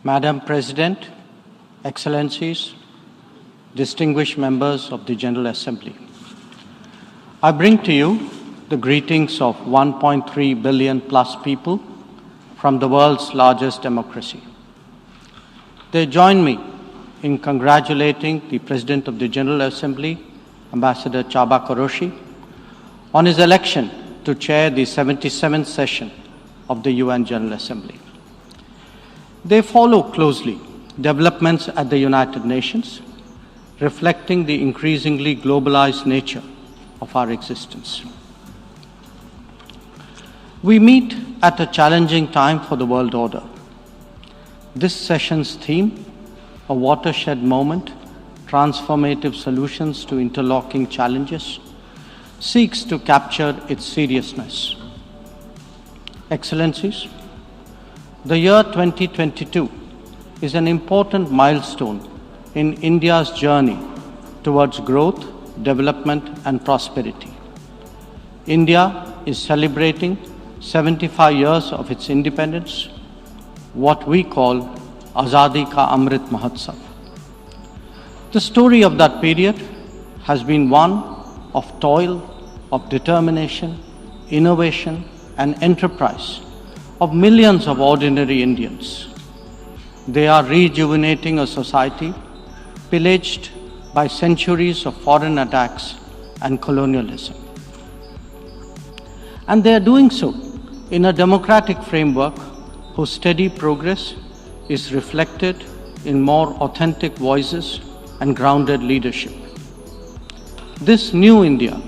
Madam President, Excellencies, distinguished members of the General Assembly, I bring to you the greetings of 1.3 billion plus people from the world's largest democracy. They join me in congratulating the President of the General Assembly, Ambassador Csaba Kőrösi, on his election to chair the 77th session of the UN General Assembly. They follow closely developments at the United Nations, reflecting the increasingly globalized nature of our existence. We meet at a challenging time for the world order. This session's theme, a watershed moment, transformative solutions to interlocking challenges, seeks to capture its seriousness. Excellencies, the year 2022 is an important milestone in India's journey towards growth, development, and prosperity. India is celebrating 75 years of its independence, what we call Azadi Ka Amrit Mahotsav. The story of that period has been one of toil, of determination, innovation, and enterprise of millions of ordinary Indians. They are rejuvenating a society pillaged by centuries of foreign attacks and colonialism. And they are doing so in a democratic framework whose steady progress is reflected in more authentic voices and grounded leadership. This new India,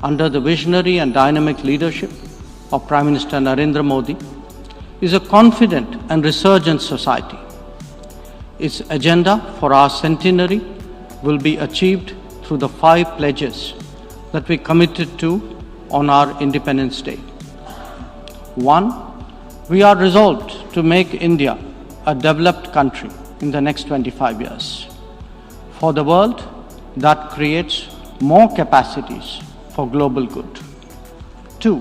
under the visionary and dynamic leadership of Prime Minister Narendra Modi, is a confident and resurgent society. Its agenda for our centenary will be achieved through the 5 pledges that we committed to on our Independence Day. 1. We are resolved to make India a developed country in the next 25 years. For the world, that creates more capacities for global good. 2.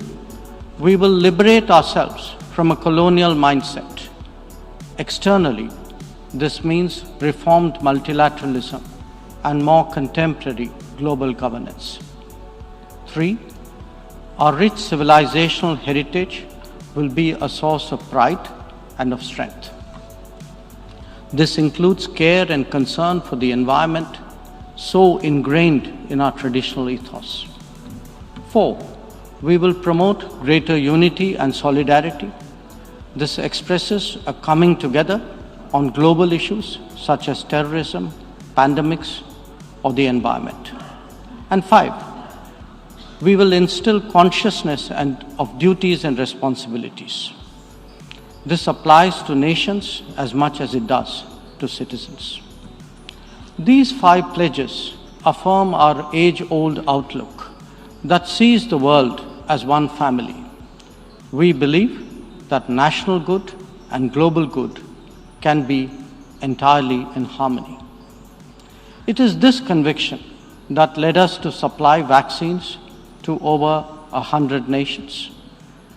We will liberate ourselves from a colonial mindset. Externally, this means reformed multilateralism and more contemporary global governance. 3. Our rich civilizational heritage will be a source of pride and of strength. This includes care and concern for the environment, so ingrained in our traditional ethos. 4. We will promote greater unity and solidarity. This expresses a coming together on global issues such as terrorism, pandemics, or the environment. And 5. We will instill consciousness of duties and responsibilities. This applies to nations as much as it does to citizens. These 5 pledges affirm our age-old outlook that sees the world as one family. We believe that national good and global good can be entirely in harmony. It is this conviction that led us to supply vaccines to over 100 nations.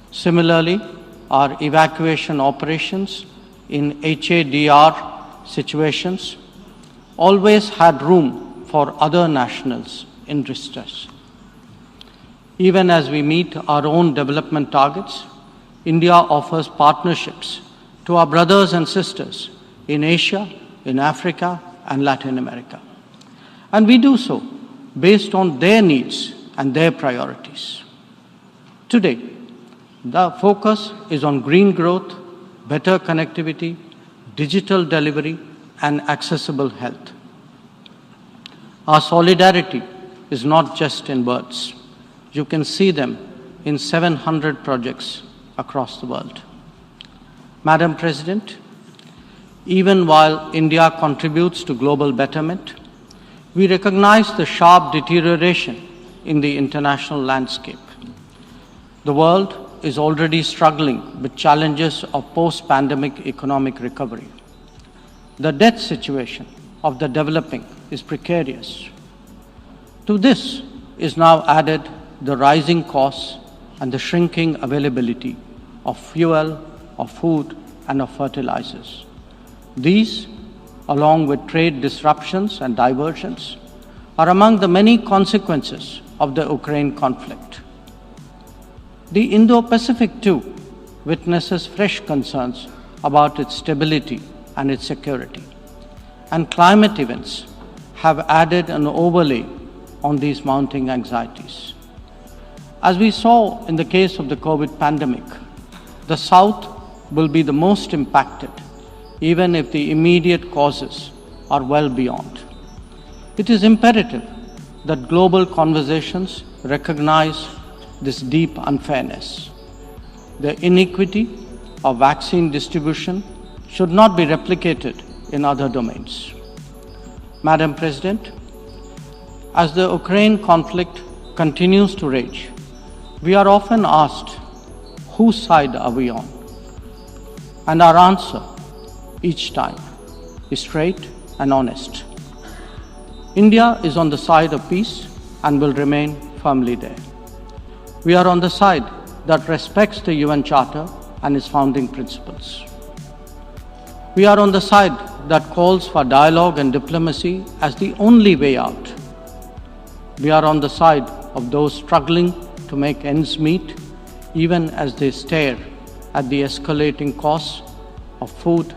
Similarly, our evacuation operations in HADR situations always had room for other nationals in distress. Even as we meet our own development targets, India offers partnerships to our brothers and sisters in Asia, in Africa, and Latin America. And we do so based on their needs and their priorities. Today, the focus is on green growth, better connectivity, digital delivery, and accessible health. Our solidarity is not just in words. You can see them in 700 projects across the world. Madam President, even while India contributes to global betterment, we recognize the sharp deterioration in the international landscape. The world is already struggling with challenges of post-pandemic economic recovery. The debt situation of the developing is precarious. To this is now added the rising costs and the shrinking availability of fuel, of food, and of fertilizers. These, along with trade disruptions and diversions, are among the many consequences of the Ukraine conflict. The Indo-Pacific, too, witnesses fresh concerns about its stability and its security, and climate events have added an overlay on these mounting anxieties. As we saw in the case of the COVID pandemic, the South will be the most impacted, even if the immediate causes are well beyond. It is imperative that global conversations recognize this deep unfairness. The inequity of vaccine distribution should not be replicated in other domains. Madam President, as the Ukraine conflict continues to rage, we are often asked, whose side are we on? And our answer each time is straight and honest. India is on the side of peace and will remain firmly there. We are on the side that respects the UN Charter and its founding principles. We are on the side that calls for dialogue and diplomacy as the only way out. We are on the side of those struggling to make ends meet, even as they stare at the escalating costs of food,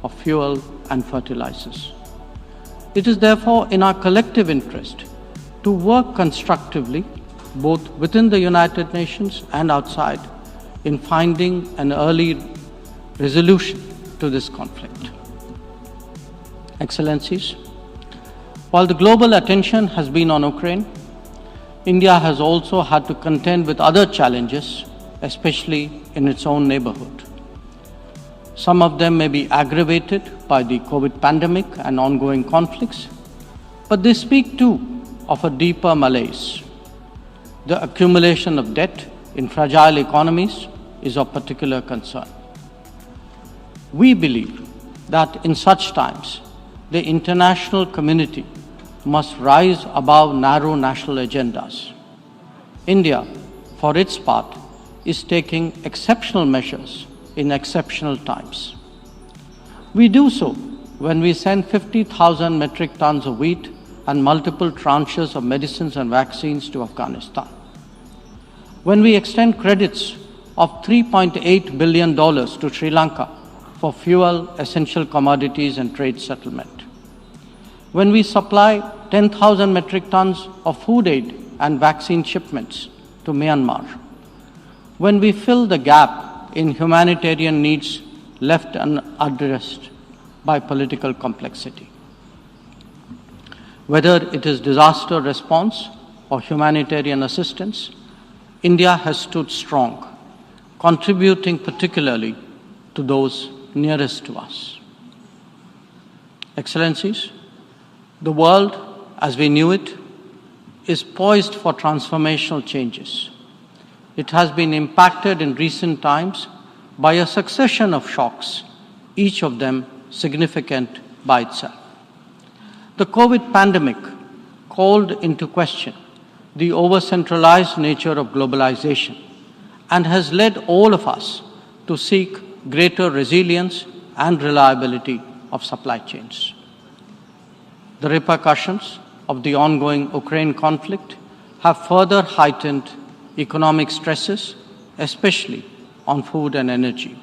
of fuel, and fertilizers. It is therefore in our collective interest to work constructively, both within the United Nations and outside, in finding an early resolution to this conflict. Excellencies, while the global attention has been on Ukraine, India has also had to contend with other challenges, especially in its own neighborhood. Some of them may be aggravated by the COVID pandemic and ongoing conflicts, but they speak too of a deeper malaise. The accumulation of debt in fragile economies is of particular concern. We believe that in such times, the international community must rise above narrow national agendas. India, for its part, is taking exceptional measures in exceptional times. We do so when we send 50,000 metric tons of wheat and multiple tranches of medicines and vaccines to Afghanistan. When we extend credits of $3.8 billion to Sri Lanka for fuel, essential commodities, and trade settlement. When we supply 10,000 metric tons of food aid and vaccine shipments to Myanmar. When we fill the gap in humanitarian needs left unaddressed by political complexity. Whether it is disaster response or humanitarian assistance, India has stood strong, contributing particularly to those nearest to us. Excellencies, the world as we knew it is poised for transformational changes. It has been impacted in recent times by a succession of shocks, each of them significant by itself. The COVID pandemic called into question the over-centralized nature of globalization and has led all of us to seek greater resilience and reliability of supply chains. The repercussions of the ongoing Ukraine conflict have further heightened economic stresses, especially on food and energy.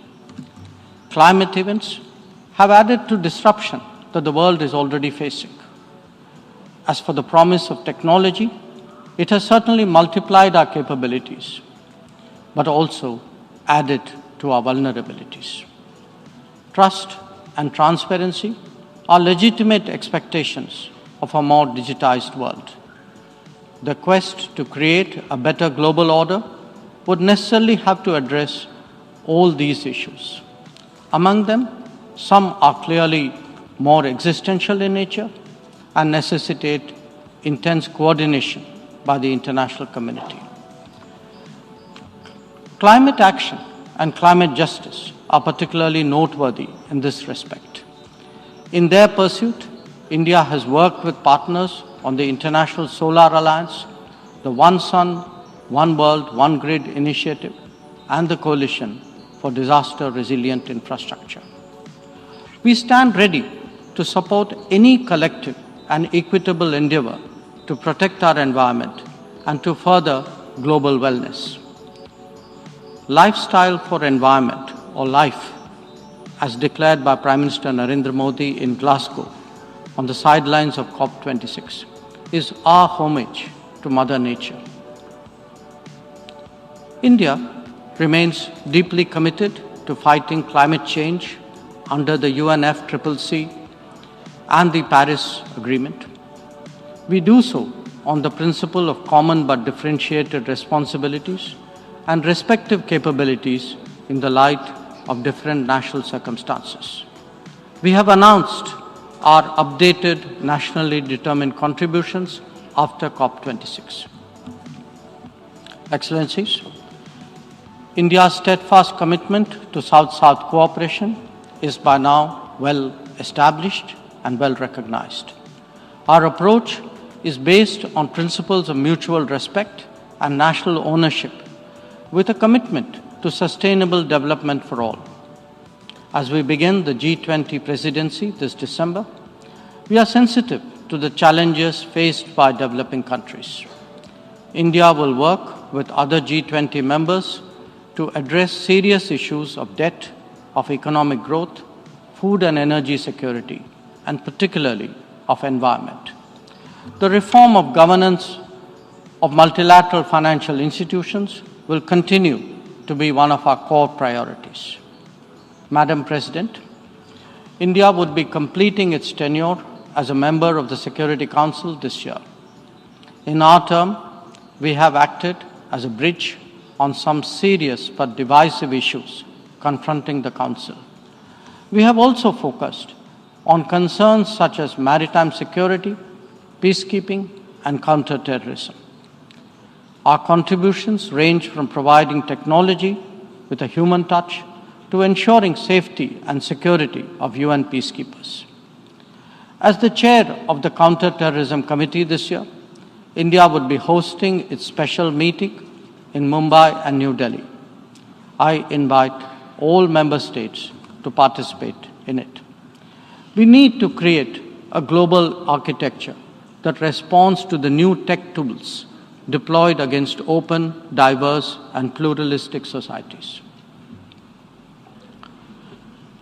Climate events have added to disruption that the world is already facing. As for the promise of technology, it has certainly multiplied our capabilities, but also added to our vulnerabilities. Trust and transparency are legitimate expectations of a more digitized world. The quest to create a better global order would necessarily have to address all these issues. Among them, some are clearly more existential in nature and necessitate intense coordination by the international community. Climate action and climate justice are particularly noteworthy in this respect. In their pursuit, India has worked with partners on the International Solar Alliance, the One Sun, One World, One Grid initiative, and the Coalition for Disaster Resilient Infrastructure. We stand ready to support any collective and equitable endeavor to protect our environment and to further global wellness. Lifestyle for environment, or LIFE, as declared by Prime Minister Narendra Modi in Glasgow on the sidelines of COP26, is our homage to Mother Nature. India remains deeply committed to fighting climate change under the UNFCCC and the Paris Agreement. We do so on the principle of common but differentiated responsibilities and respective capabilities in the light of different national circumstances. We have announced our updated nationally determined contributions after COP26. Excellencies, India's steadfast commitment to South-South cooperation is by now well established and well recognized. Our approach is based on principles of mutual respect and national ownership, with a commitment to sustainable development for all. As we begin the G20 presidency this December, we are sensitive to the challenges faced by developing countries. India will work with other G20 members to address serious issues of debt, of economic growth, food and energy security, and particularly of environment. The reform of governance of multilateral financial institutions will continue to be one of our core priorities. Madam President, India would be completing its tenure as a member of the Security Council this year. In our term, we have acted as a bridge on some serious but divisive issues confronting the Council. We have also focused on concerns such as maritime security, peacekeeping, and counter-terrorism. Our contributions range from providing technology with a human touch to ensuring safety and security of UN peacekeepers. As the chair of the Counter-Terrorism Committee this year, India would be hosting its special meeting in Mumbai and New Delhi. I invite all member states to participate in it. We need to create a global architecture that responds to the new tech tools deployed against open, diverse, and pluralistic societies.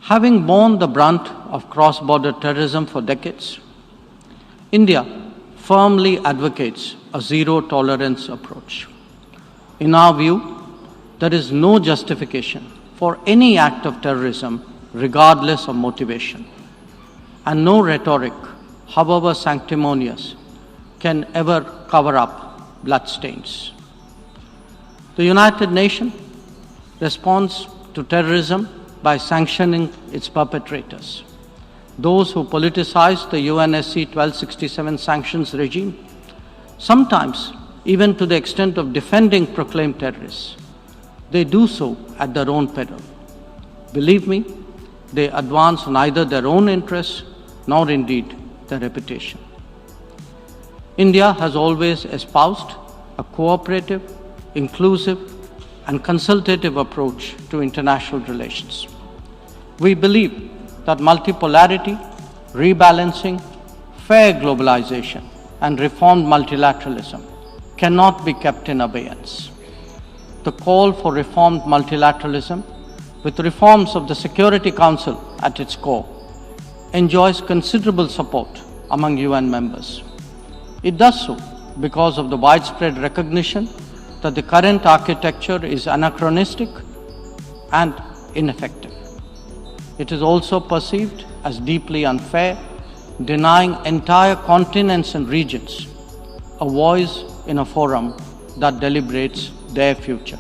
Having borne the brunt of cross-border terrorism for decades, India firmly advocates a zero-tolerance approach. In our view, there is no justification for any act of terrorism regardless of motivation, and no rhetoric, however sanctimonious, can ever cover up bloodstains. The United Nations responds to terrorism by sanctioning its perpetrators. Those who politicize the UNSC 1267 sanctions regime, sometimes even to the extent of defending proclaimed terrorists, they do so at their own peril. Believe me, they advance neither their own interests nor indeed their reputation. India has always espoused a cooperative, inclusive, and consultative approach to international relations. We believe that multipolarity, rebalancing, fair globalization, and reformed multilateralism cannot be kept in abeyance. The call for reformed multilateralism, with reforms of the Security Council at its core, enjoys considerable support among UN members. It does so because of the widespread recognition that the current architecture is anachronistic and ineffective. It is also perceived as deeply unfair, denying entire continents and regions a voice in a forum that deliberates their future.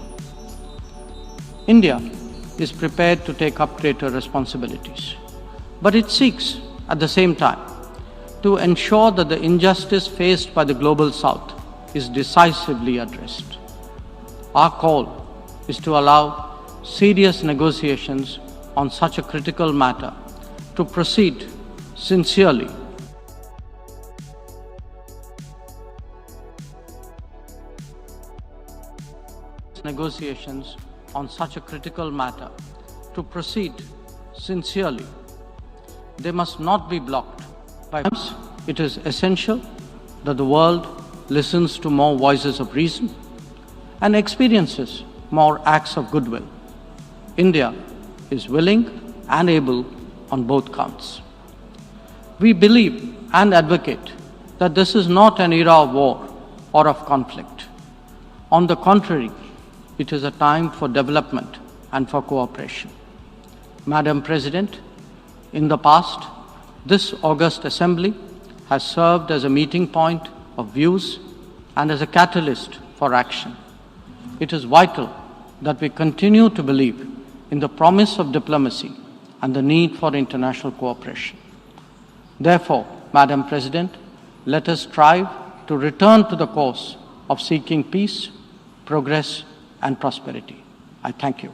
India is prepared to take up greater responsibilities, but it seeks, at the same time, to ensure that the injustice faced by the Global South is decisively addressed. Our call is to allow serious negotiations on such a critical matter to proceed sincerely. Negotiations on such a critical matter to proceed sincerely They must not be blocked by violence. It is essential that the world listens to more voices of reason and experiences more acts of goodwill. India is willing and able on both counts. We believe and advocate that this is not an era of war or of conflict. On the contrary, it is a time for development and for cooperation. Madam President, in the past, this august assembly has served as a meeting point of views and as a catalyst for action. It is vital that we continue to believe in the promise of diplomacy and the need for international cooperation. Therefore, Madam President, let us strive to return to the course of seeking peace, progress, and prosperity. I thank you.